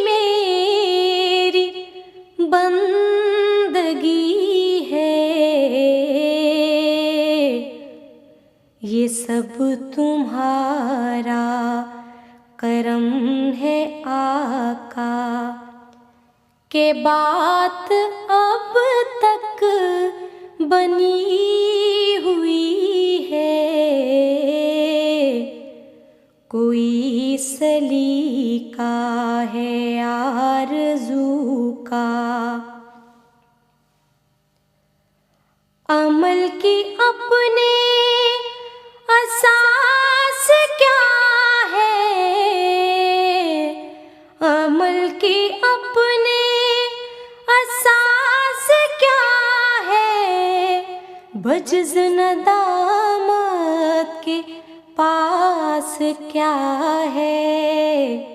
میری بندگی ہے، یہ سب تمہارا کرم ہے آقا، کہ بات اب تک بنی ہوئی ہے، کوئی سلیقہ ہے آرزو کا، عمل کی اپنے اساس کیا ہے، عمل کی اپنے اساس کیا ہے، بجز ندامت کے پاس کیا ہے۔